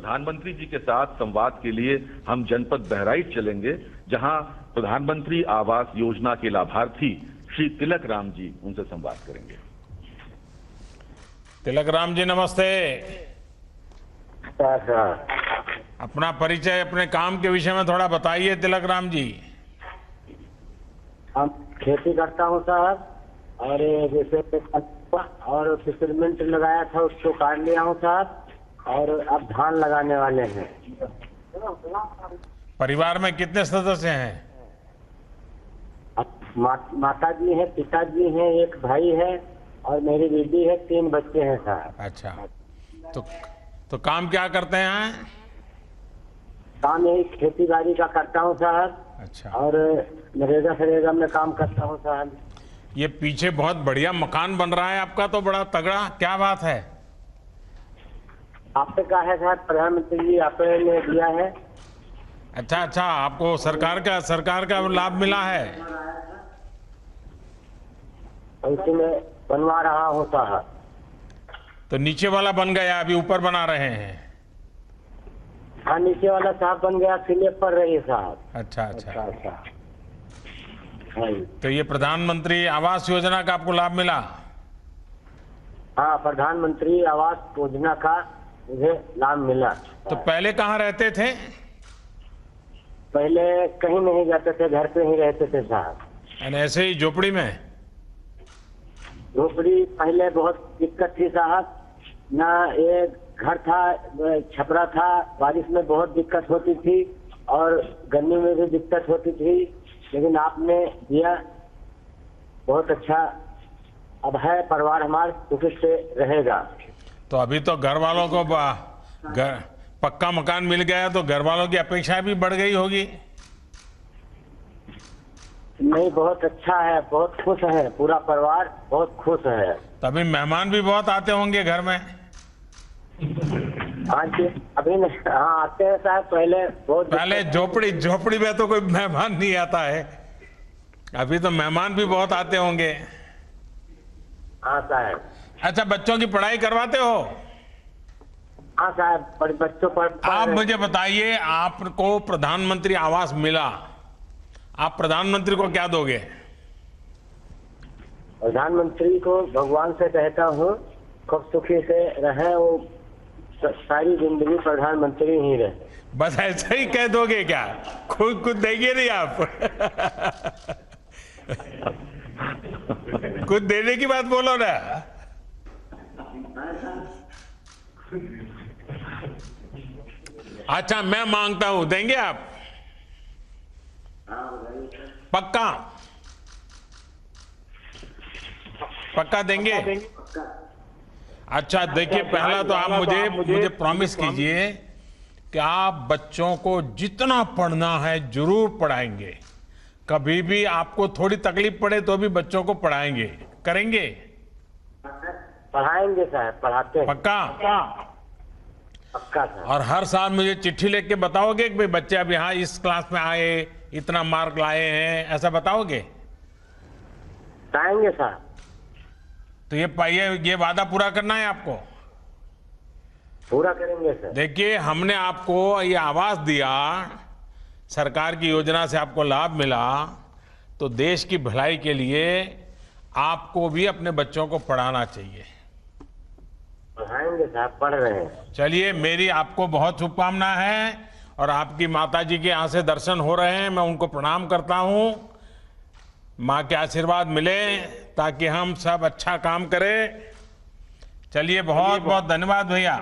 प्रधानमंत्री जी के साथ संवाद के लिए हम जनपद बहराइच चलेंगे, जहां प्रधानमंत्री आवास योजना के लाभार्थी श्री तिलक राम जी उनसे संवाद करेंगे। तिलक राम जी नमस्ते। अपना परिचय, अपने काम के विषय में थोड़ा बताइए तिलक राम जी। हम खेती करता हूँ साहब, और जैसे और फिशरमेंट लगाया था उसको काट लिया हूँ साहब, और अब धान लगाने वाले हैं। परिवार में कितने सदस्य हैं? माता जी है, पिताजी हैं, एक भाई है और मेरी बीवी है, 3 बच्चे हैं साहब। अच्छा, तो काम क्या करते हैं? काम यही खेती बाड़ी का करता हूँ साहब। अच्छा, और नरेगा सरेगा में काम करता हूँ साहब। ये पीछे बहुत बढ़िया मकान बन रहा है आपका, तो बड़ा तगड़ा, क्या बात है? आपने कहा है साहब, प्रधानमंत्री जी आपने दिया है। अच्छा, आपको सरकार का लाभ मिला है? उसी में बनवा रहा हूँ साहब। तो नीचे वाला बन गया, अभी ऊपर बना रहे हैं? हाँ, नीचे वाला साहब बन गया, स्लैब पर रही साहब। अच्छा। हाँ, तो ये प्रधानमंत्री आवास योजना का आपको लाभ मिला? हाँ, प्रधानमंत्री आवास योजना का मुझे लाभ मिला। तो पहले कहाँ रहते थे? पहले कहीं नहीं जाते थे, घर पे ही रहते थे साहब। यानी ऐसे ही झोपड़ी में? झोपड़ी पहले बहुत दिक्कत थी साहब, ना एक घर था, छपरा था, बारिश में बहुत दिक्कत होती थी और गर्मी में भी दिक्कत होती थी, लेकिन आपने दिया, बहुत अच्छा। अब है, परिवार हमारा सुखी से रहेगा। तो अभी तो घर वालों को पक्का मकान मिल गया, तो घर वालों की अपेक्षा भी बढ़ गई होगी? नहीं, बहुत अच्छा है, बहुत खुश है, पूरा परिवार बहुत खुश है। तभी मेहमान भी बहुत आते होंगे घर में? हाँ जी, अभी हाँ आते हैं साहब। पहले झोपड़ी में तो कोई मेहमान नहीं आता है, अभी तो मेहमान भी बहुत आते होंगे। हाँ साहब। अच्छा, बच्चों की पढ़ाई करवाते हो? हाँ साहब, बच्चों पर आप मुझे बताइए, आपको प्रधानमंत्री आवास मिला, आप प्रधानमंत्री को क्या दोगे? प्रधानमंत्री को भगवान से कहता हूँ खूब सुखी से रहे, वो सारी जिंदगी प्रधानमंत्री ही रहे। बस ऐसा ही कह दोगे क्या? खुद देंगे नहीं आप? कुछ देने की बात बोलो ना। अच्छा, मैं मांगता हूं, देंगे आप? पक्का देंगे? अच्छा, देखिए, पहला तो आप मुझे प्रॉमिस कीजिए कि आप बच्चों को जितना पढ़ना है जरूर पढ़ाएंगे, कभी भी आपको थोड़ी तकलीफ पड़े तो भी बच्चों को पढ़ाएंगे, करेंगे? पढ़ाएंगे साहब, पढ़ाते हैं। पक्का? पक्का साहब। और हर साल मुझे चिट्ठी लिख के बताओगे कि भाई बच्चे अब यहाँ इस क्लास में आए, इतना मार्क लाए हैं, ऐसा बताओगे? बताएंगे साहब। तो ये वादा पूरा करना है आपको? पूरा करेंगे सर। देखिए, हमने आपको ये आवास दिया, सरकार की योजना से आपको लाभ मिला, तो देश की भलाई के लिए आपको भी अपने बच्चों को पढ़ाना चाहिए। पढ़ाएंगे साहब, पढ़ रहे हैं। चलिए, मेरी आपको बहुत शुभकामना है, और आपकी माता जी के यहाँ से दर्शन हो रहे हैं, मैं उनको प्रणाम करता हूँ। माँ के आशीर्वाद मिले ताकि हम सब अच्छा काम करें। चलिए, बहुत बहुत धन्यवाद भैया।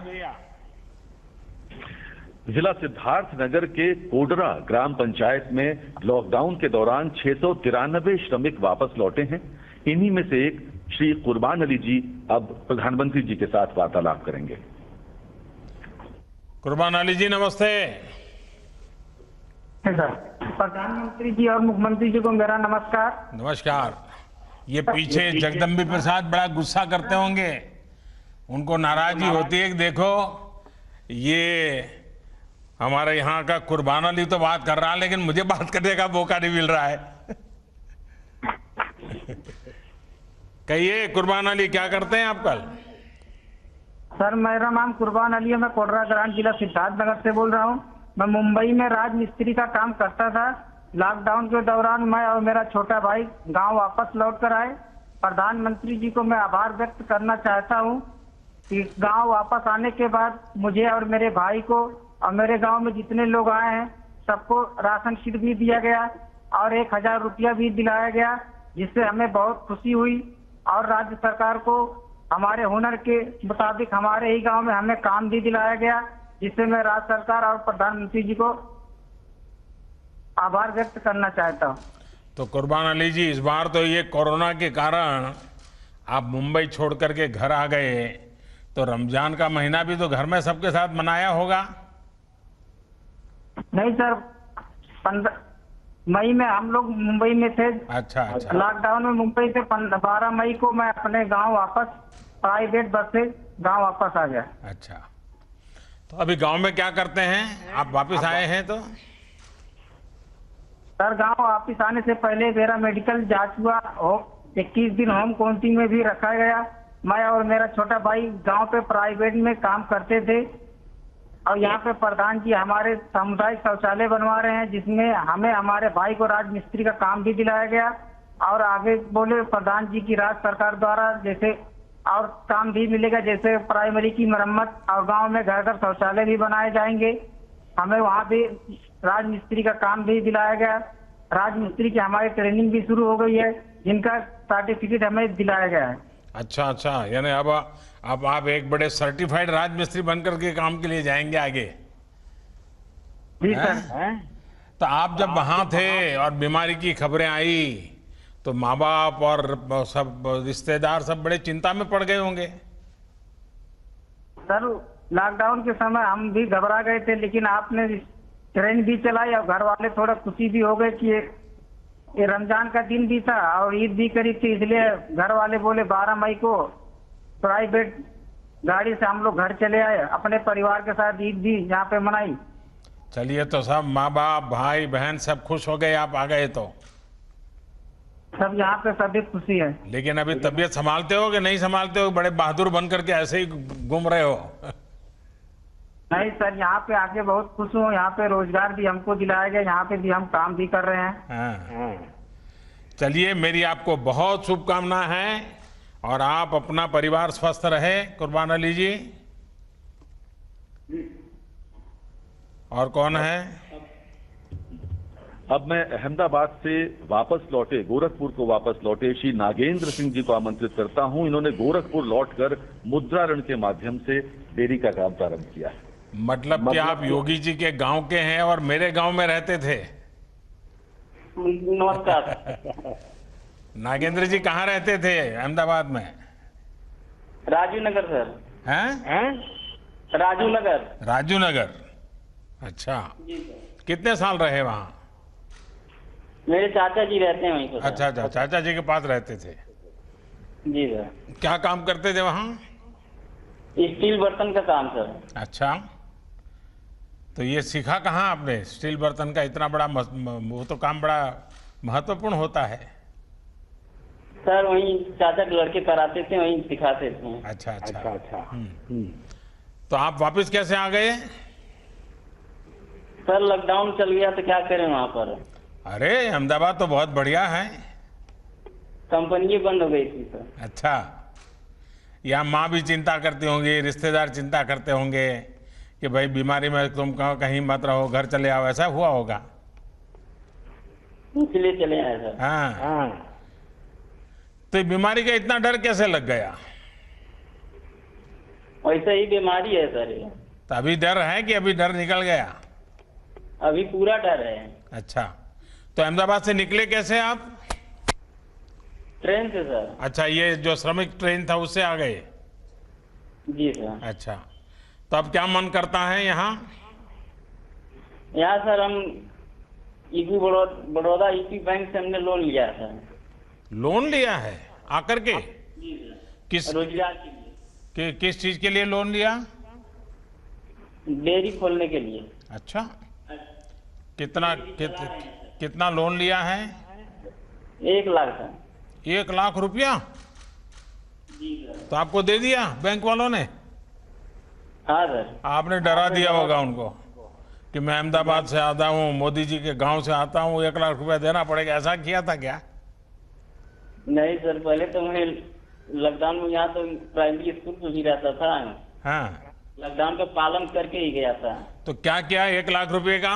जिला सिद्धार्थनगर के कोडरा ग्राम पंचायत में लॉकडाउन के दौरान 693 श्रमिक वापस लौटे हैं। इन्हीं में से एक श्री कुर्बान अली जी अब प्रधानमंत्री जी के साथ वार्तालाप करेंगे। कुर्बान अली जी नमस्ते। प्रधानमंत्री जी और मुख्यमंत्री जी को मेरा नमस्कार। नमस्कार। ये पीछे जगदम्बी प्रसाद बड़ा गुस्सा करते होंगे, उनको नाराजगी होती है कि देखो ये हमारे यहाँ का कुर्बान अली तो बात कर रहा है, लेकिन मुझे बात करने का मौका नहीं मिल रहा है। कहिए कुर्बान अली, क्या करते हैं आप कल? सर मेरा नाम कुर्बान अली है। मैं कोडरा ग्राम जिला सिद्धार्थनगर से बोल रहा हूँ। मैं मुंबई में राजमिस्त्री का काम करता था। लॉकडाउन के दौरान मैं और मेरा छोटा भाई गांव वापस लौट कर आए। प्रधानमंत्री जी को मैं आभार व्यक्त करना चाहता हूँ कि गांव वापस आने के बाद मुझे और मेरे भाई को और मेरे गांव में जितने लोग आए हैं सबको राशन किट भी दिया गया और 1000 रुपया भी दिलाया गया, जिससे हमें बहुत खुशी हुई। और राज्य सरकार को हमारे हुनर के मुताबिक हमारे ही गांव में हमें काम भी दिलाया गया, जिससे मैं राज्य सरकार और प्रधानमंत्री जी को आभार व्यक्त करना चाहता हूँ। तो कुर्बान अली जी, इस बार तो ये कोरोना के कारण आप मुंबई छोड़ करके घर आ गए, तो रमजान का महीना भी तो घर में सबके साथ मनाया होगा? नहीं सर, 15 मई में हम लोग मुंबई में थे। अच्छा अच्छा। लॉकडाउन में मुंबई से 12 मई को मैं अपने गांव वापस प्राइवेट बस से गांव वापस आ गया। अच्छा, तो अभी गांव में क्या करते हैं? आप वापस आए हैं तो? सर गांव वापस आने से पहले मेरा मेडिकल जांच हुआ और 21 दिन होम क्वारंटीन में भी रखा गया। मैं और मेरा छोटा भाई गांव पे प्राइवेट में काम करते थे और यहाँ पे प्रधान जी हमारे सामुदायिक शौचालय बनवा रहे हैं, जिसमें हमें हमारे भाई को राजमिस्त्री का काम भी दिलाया गया। और आगे बोले प्रधान जी की राज्य सरकार द्वारा जैसे और काम भी मिलेगा, जैसे प्राइमरी की मरम्मत और गांव में घर घर शौचालय भी बनाए जाएंगे। हमें वहाँ भी राजमिस्त्री का काम भी दिलाया गया। राजमिस्त्री की हमारी ट्रेनिंग भी शुरू हो गई है, जिनका सर्टिफिकेट हमें दिलाया गया है। अच्छा अच्छा, यानी अब आप एक बड़े सर्टिफाइड राजमिस्त्री बनकर के काम के लिए जाएंगे आगे? जी सर। तो आप जब वहां थे और बीमारी की खबरें आई तो माँ बाप और सब रिश्तेदार सब बड़े चिंता में पड़ गए होंगे? सर लॉकडाउन के समय हम भी घबरा गए थे, लेकिन आपने ट्रेन भी चलाई और घर वाले थोड़ा खुशी भी हो गए कि ये रमजान का दिन भी था और ईद भी करीब थी, इसलिए घर वाले बोले 12 मई को प्राइवेट गाड़ी से हम लोग घर चले आए, अपने परिवार के साथ ईद भी यहाँ पे मनाई। चलिए, तो सब माँ बाप भाई बहन सब खुश हो गए आप आ गए तो? सब यहाँ पे सभी खुशी है। लेकिन अभी तबीयत संभालते हो कि नहीं संभालते हो? बड़े बहादुर बन करके ऐसे ही घूम रहे हो? नहीं सर, यहाँ पे आके बहुत खुश हूँ। यहाँ पे रोजगार भी हमको दिलाया गया, यहाँ पे भी हम काम भी कर रहे हैं। हाँ। चलिए, मेरी आपको बहुत शुभकामना है और आप अपना परिवार स्वस्थ रहे कुर्बान अली जी। और कौन है? अब मैं अहमदाबाद से वापस लौटे, गोरखपुर को वापस लौटे श्री नागेंद्र सिंह जी को आमंत्रित करता हूं। इन्होंने गोरखपुर लौटकर मुद्रा ऋण के माध्यम से डेयरी का काम प्रारंभ किया है। मतलब कि आप योगी जी के गांव के हैं और मेरे गांव में रहते थे? नमस्कार। नागेंद्र जी कहाँ रहते थे अहमदाबाद में? राजू नगर सर। हैं? राजू नगर। राजू नगर। अच्छा, जी सर। कितने साल रहे वहाँ? मेरे चाचा जी रहते हैं वहीं पर। अच्छा अच्छा, चाचा जी के पास रहते थे। जी सर। क्या काम करते थे वहाँ? स्टील बर्तन का काम सर। अच्छा, तो ये सीखा कहाँ आपने स्टील बर्तन का? इतना बड़ा वो तो काम बड़ा महत्वपूर्ण होता है। सर वहीं चाचा के लड़के कराते थे, वहीं सिखाते थे। अच्छा अच्छा। तो आप वापस कैसे आ गए? सर लॉकडाउन चल गया तो क्या करें वहाँ पर। अरे अहमदाबाद तो बहुत बढ़िया है। कंपनी बंद हो गई थी सर। अच्छा, यहाँ माँ भी चिंता करती होंगी, रिश्तेदार चिंता करते होंगे कि भाई बीमारी में तुम कहीं मत रहो, घर चले आओ, ऐसा हुआ होगा? इसलिए चले आए सर। हाँ। तो ये बीमारी का इतना डर कैसे लग गया? वैसे ही बीमारी है सर ये। तो अभी डर है कि अभी डर निकल गया? अभी पूरा डर है। अच्छा, तो अहमदाबाद से निकले कैसे आप? ट्रेन से सर। अच्छा, ये जो श्रमिक ट्रेन था उससे आ गए? जी सर। अच्छा, तो अब क्या मन करता है यहाँ? यहाँ सर हम ईपी बड़ौदा ईपी बैंक से हमने लोन लिया था। लोन लिया है आकर के? जी सर। किस रोजगार के लिए। किस चीज के लिए लोन लिया? डेयरी खोलने के लिए। अच्छा, कितना लोन लिया है? 1 लाख का। 1 लाख रुपया? जी सर। तो आपको दे दिया बैंक वालों ने? हाँ सर। आपने डरा दिया होगा उनको कि मैं अहमदाबाद से आता हूँ, मोदी जी के गांव से आता हूँ, 1 लाख रुपया देना पड़ेगा, ऐसा किया था क्या? नहीं सर, पहले तो मैं लॉकडाउन में यहाँ तो प्राइमरी स्कूल में ही रहता था। हाँ, लॉकडाउन का पालन करके ही गया था। तो क्या किया 1 लाख रुपए का?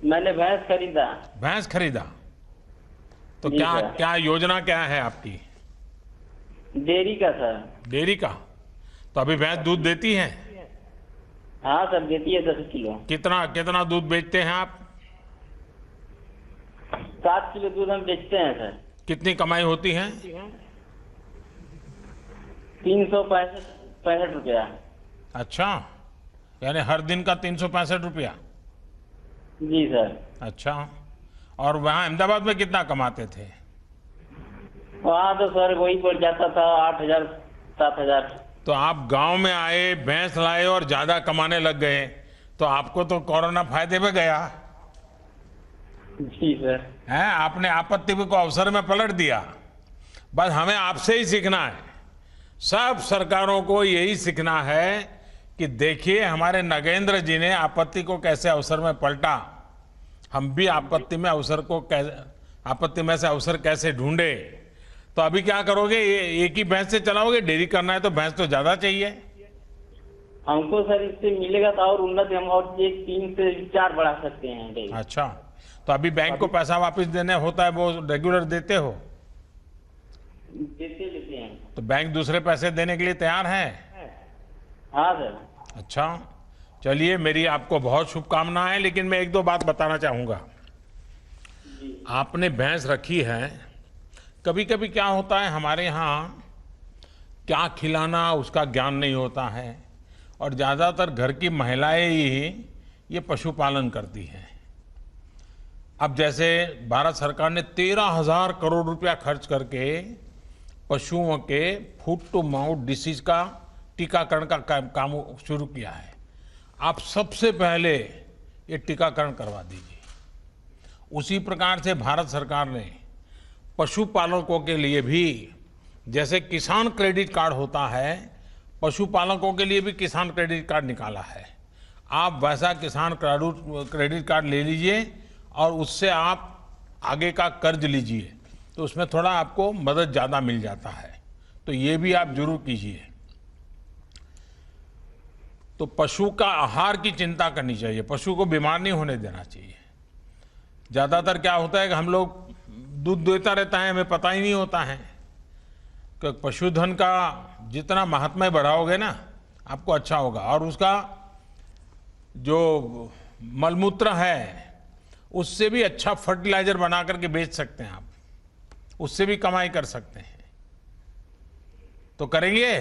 मैंने भैंस खरीदा। भैंस खरीदा? तो जी क्या सर। क्या योजना क्या है आपकी? डेयरी का सर। डेयरी का? तो अभी भैंस दूध देती है? हाँ सर, देती है 10 किलो। कितना कितना दूध बेचते हैं आप? 7 किलो दूध हम बेचते हैं सर। कितनी कमाई होती है? 365 रुपया। अच्छा, यानी हर दिन का 365 रुपया? जी सर। अच्छा, और वहाँ अहमदाबाद में कितना कमाते थे? वहाँ तो सर वही पड़ जाता था 8,000 7,000। तो आप गांव में आए, भैंस लाए और ज्यादा कमाने लग गए, तो आपको तो कोरोना फायदे में गया जी सर। है। आपने आपत्ति को अवसर में पलट दिया। बस हमें आपसे ही सीखना है, सब सरकारों को यही सीखना है कि देखिए हमारे नगेंद्र जी ने आपत्ति को कैसे अवसर में पलटा, हम भी आपत्ति में अवसर को आपत्ति में से अवसर कैसे ढूंढे। तो अभी क्या करोगे? ये एक ही भैंस से चलाओगे? डेयरी करना है तो भैंस तो ज्यादा चाहिए। हमको सर इससे मिलेगा तो और उन्नति, हम और 3 से 4 बढ़ा सकते हैं डेयरी। अच्छा, तो अभी बैंक को पैसा वापस देने होता है, वो रेगुलर देते हो? देते हैं। तो बैंक दूसरे पैसे देने के लिए तैयार है? हाँ सर। अच्छा, चलिए, मेरी आपको बहुत शुभकामनाएं। लेकिन मैं 1-2 बात बताना चाहूंगा। आपने भैंस रखी है, कभी कभी क्या होता है हमारे यहाँ, क्या खिलाना उसका ज्ञान नहीं होता है, और ज़्यादातर घर की महिलाएं ही ये पशुपालन करती हैं। अब जैसे भारत सरकार ने 13,000 करोड़ रुपया खर्च करके पशुओं के फुट टू माउथ डिसीज का टीकाकरण का काम शुरू किया है। आप सबसे पहले ये टीकाकरण करवा दीजिए। उसी प्रकार से भारत सरकार ने पशुपालकों के लिए भी, जैसे किसान क्रेडिट कार्ड होता है, पशुपालकों के लिए भी किसान क्रेडिट कार्ड निकाला है। आप वैसा किसान क्रेडिट कार्ड ले लीजिए और उससे आप आगे का कर्ज लीजिए, तो उसमें थोड़ा आपको मदद ज़्यादा मिल जाता है। तो ये भी आप जरूर कीजिए। तो पशु का आहार की चिंता करनी चाहिए, पशु को बीमार नहीं होने देना चाहिए। ज़्यादातर क्या होता है कि हम लोग दूध देता रहता है, हमें पता ही नहीं होता है कि पशुधन का जितना महात्म्य बढ़ाओगे ना, आपको अच्छा होगा। और उसका जो मलमूत्र है उससे भी अच्छा फर्टिलाइजर बना करके बेच सकते हैं आप, उससे भी कमाई कर सकते हैं। तो करेंगे?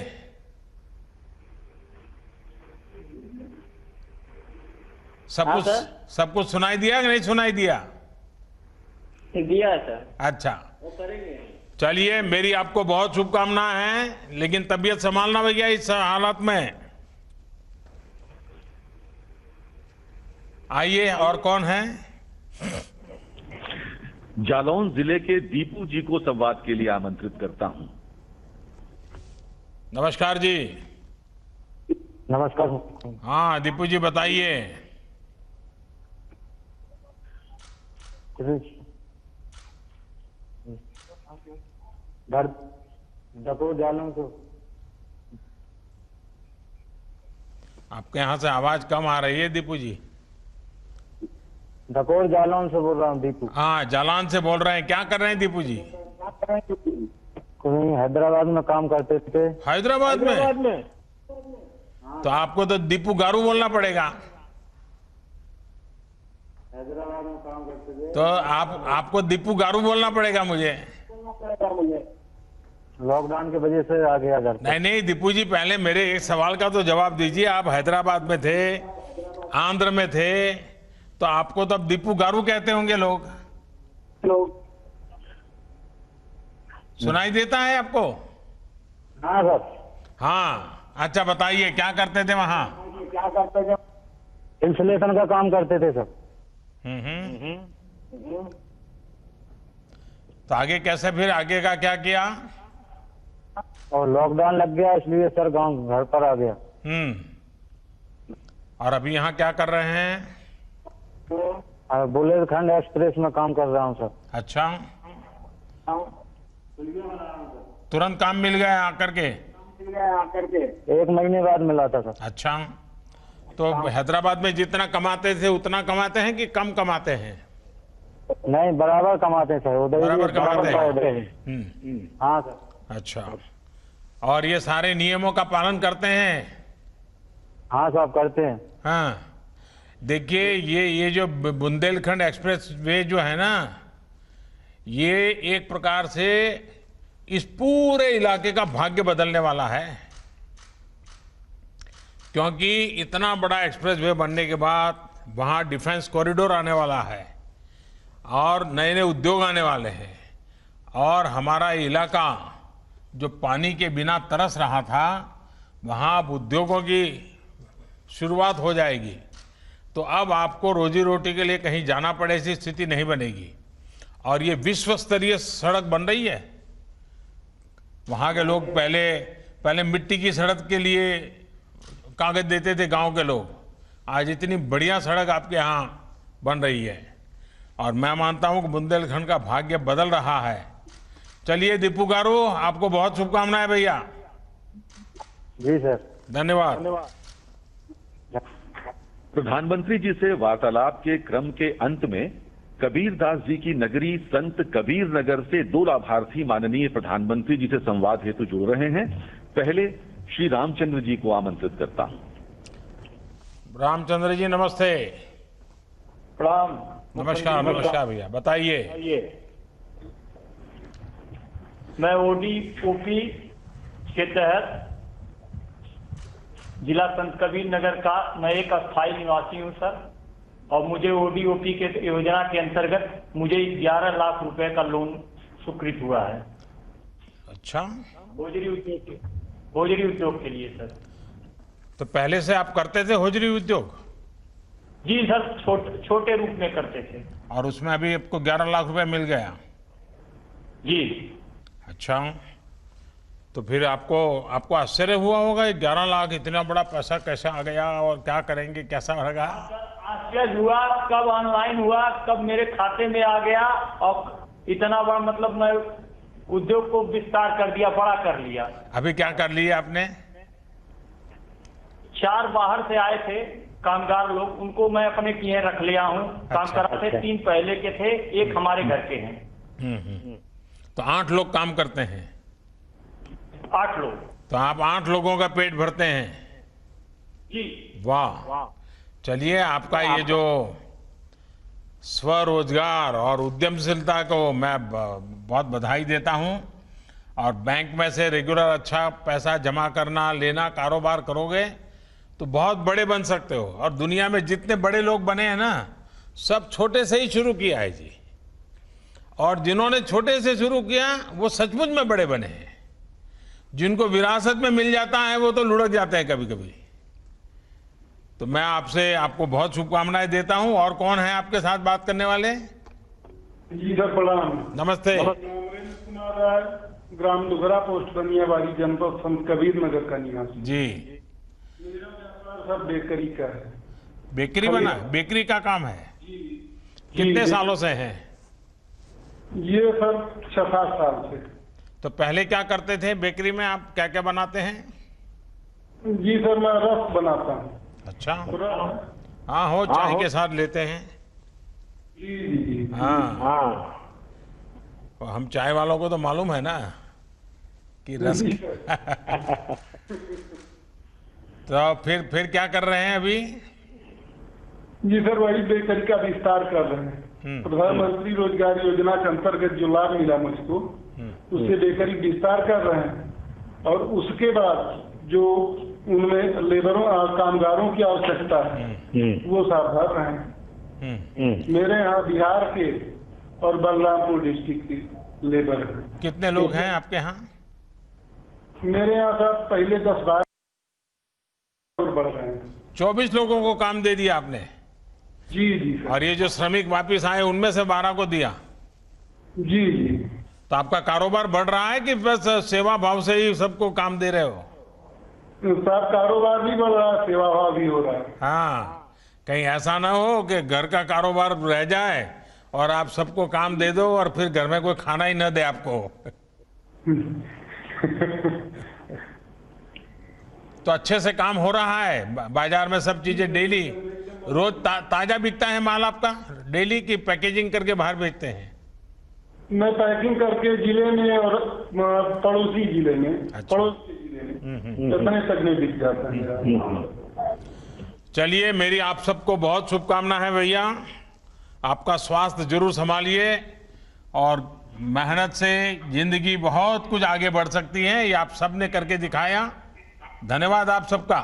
सब कुछ सुनाई दिया कि नहीं सुनाई दिया? दिया है सर। अच्छा, वो करेंगे। चलिए, मेरी आपको बहुत शुभकामनाएं हैं, लेकिन तबीयत संभालना भैया इस हालात में। आइए, और कौन है? जालौन जिले के दीपू जी को संवाद के लिए आमंत्रित करता हूं। नमस्कार जी। नमस्कार। हाँ दीपू जी, बताइए। घर डको जालौन से। आपके यहाँ से आवाज कम आ रही है दीपू जी। डकोर जालौन से बोल रहा हूँ दीपू। हाँ, जालौन से बोल रहे हैं। क्या कर रहे हैं दीपू जी? कोई हैदराबाद में काम करते थे। हैदराबाद में? तो आपको तो दीपू गारू बोलना पड़ेगा। हैदराबाद में काम करते थे। तो आपको दीपू गारू बोलना पड़ेगा मुझे। लॉकडाउन की वजह से आ गया घर। नहीं दीपू जी, पहले मेरे एक सवाल का तो जवाब दीजिए। आप हैदराबाद में थे, आंध्र में थे, तो आपको तो अब दीपू गारू कहते होंगे लोग। सुनाई देता है आपको? हाँ सर। हाँ, अच्छा बताइए, क्या करते थे वहां? क्या करते थे? इंसुलेशन का काम करते थे सर। तो आगे कैसे, फिर आगे का क्या किया? और लॉकडाउन लग गया इसलिए सर गांव घर पर आ गया। और अभी यहाँ क्या कर रहे हैं? बुंदेलखंड एक्सप्रेस में काम कर रहा हूँ सर। अच्छा, तुरंत काम मिल गया आकर के? 1 महीने बाद मिला था सर। अच्छा, तो हैदराबाद में जितना कमाते थे उतना कमाते हैं कि कम कमाते हैं? नहीं, बराबर कमाते हैं सर, उधर बराबर कमाते हैं। उधर ही। हाँ सर। अच्छा, और ये सारे नियमों का पालन करते हैं? हाँ साहब, करते हैं। हाँ, देखिए ये जो बुंदेलखंड एक्सप्रेस वे जो है ना, ये एक प्रकार से इस पूरे इलाके का भाग्य बदलने वाला है, क्योंकि इतना बड़ा एक्सप्रेस वे बनने के बाद वहाँ डिफेंस कॉरिडोर आने वाला है और नए नए उद्योग आने वाले हैं, और हमारा इलाका जो पानी के बिना तरस रहा था, वहाँ अब उद्योगों की शुरुआत हो जाएगी। तो अब आपको रोजी रोटी के लिए कहीं जाना पड़े ऐसी स्थिति नहीं बनेगी। और ये विश्व स्तरीय सड़क बन रही है। वहाँ के लोग पहले मिट्टी की सड़क के लिए कागज देते थे गांव के लोग, आज इतनी बढ़िया सड़क आपके यहाँ बन रही है, और मैं मानता हूँ कि बुंदेलखंड का भाग्य बदल रहा है। चलिए दीपू गारू, आपको बहुत शुभकामनाएं भैया। जी सर, धन्यवाद। प्रधानमंत्री जी से वार्तालाप के क्रम के अंत में कबीरदास जी की नगरी संत कबीर नगर से 2 लाभार्थी माननीय प्रधानमंत्री जी से संवाद हेतु जुड़ रहे हैं। पहले श्री रामचंद्र जी को आमंत्रित करता हूं। रामचंद्र जी नमस्ते। प्रणाम। नमस्कार भैया, बताइए। मैं ओडीओपी के तहत जिला संत कबीर नगर का मैं एक अस्थायी निवासी हूं सर, और मुझे ओडीओपी के योजना के अंतर्गत मुझे 11 लाख रुपए का लोन स्वीकृत हुआ है। अच्छा, होजरी उद्योग के लिए सर। तो पहले से आप करते थे होजरी उद्योग? जी सर, छोटे रूप में करते थे। और उसमें अभी आपको 11 लाख रुपए मिल गया? जी। अच्छा, तो फिर आपको आश्चर्य हुआ होगा, 11 लाख इतना बड़ा पैसा कैसे आ गया और क्या करेंगे, कैसा रहेगा? आश्चर्य हुआ, कब ऑनलाइन हुआ, कब मेरे खाते में आ गया, और इतना बड़ा मतलब मैं उद्योग को विस्तार कर दिया, बड़ा कर लिया। अभी क्या कर लिया आपने? 4 बाहर से आए थे कामगार लोग, उनको मैं अपने किए रख लिया हूँ। काम कराते 3 पहले के थे, 1 हमारे घर के हैं। तो 8 लोग काम करते हैं? 8 लोग। तो आप 8 लोगों का पेट भरते हैं? जी। वाह। चलिए, आपका ये जो स्वरोजगार और उद्यमशीलता को मैं बहुत बधाई देता हूं। और बैंक में से रेगुलर अच्छा पैसा जमा करना, लेना, कारोबार करोगे तो बहुत बड़े बन सकते हो। और दुनिया में जितने बड़े लोग बने हैं ना, सब छोटे से ही शुरू किया है जी। और जिन्होंने छोटे से शुरू किया वो सचमुच में बड़े बने हैं। जिनको विरासत में मिल जाता है वो तो लुढ़क जाते हैं कभी कभी। तो मैं आपको बहुत शुभकामनाएं देता हूं। और कौन है आपके साथ बात करने वाले? जी सर, प्रणाम। नमस्ते। कुमार राय, ग्राम दुघरा, पोस्ट बनियाबाड़ी, जनपद संत कबीर नगर का निवासी। जी। मेरा व्यापार सर बेकरी का है। बेकरी का काम है? जी। कितने सालों से है? ये सर 6-7 साल से। तो पहले क्या करते थे बेकरी में? आप क्या क्या बनाते हैं? जी सर, मैं रस बनाता हूँ। अच्छा। हाँ, हो चाय के साथ लेते हैं। जी जी जी। हाँ। तो हम चाय वालों को तो मालूम है ना कि रस तो फिर क्या कर रहे हैं अभी? जी सर, वही बेकरी का विस्तार कर रहे हैं। प्रधानमंत्री रोजगार योजना के अंतर्गत जो लाभ मिला मुझको, उससे बेकरी विस्तार कर रहे हैं। और उसके बाद जो उनमें लेबरों और कामगारों की आवश्यकता है वो सब भर रहे हैं। मेरे यहाँ बिहार के और बलरामपुर डिस्ट्रिक्ट की लेबर है। कितने लोग हैं आपके यहाँ? मेरे यहाँ सर पहले 10-12 और बढ़ रहे हैं। 24 लोगों को काम दे दिया आपने? जी जी सर। और ये जो श्रमिक वापिस आए उनमें से 12 को दिया? जी जी। तो आपका कारोबार बढ़ रहा है कि बस सेवा भाव से ही सबको काम दे रहे हो? साहब कारोबार भी बढ़ रहा है, सेवा भाव भी हो रहा है। हाँ, कहीं ऐसा ना हो कि घर का कारोबार रह जाए और आप सबको काम दे दो और फिर घर में कोई खाना ही न दे आपको। तो अच्छे से काम हो रहा है बाजार में, सब चीजें डेली रोज ताजा बिकता है माल आपका डेली की पैकेजिंग करके बाहर बेचते हैं? मैं पैकिंग करके जिले में और पड़ोसी जिले में, अच्छा। पड़ोसी जिले में इतने तक में बिक जाता है। चलिए, मेरी आप सबको बहुत शुभकामना है भैया। आपका स्वास्थ्य जरूर संभालिए और मेहनत से जिंदगी बहुत कुछ आगे बढ़ सकती है, ये आप सबने करके दिखाया। धन्यवाद आप सबका।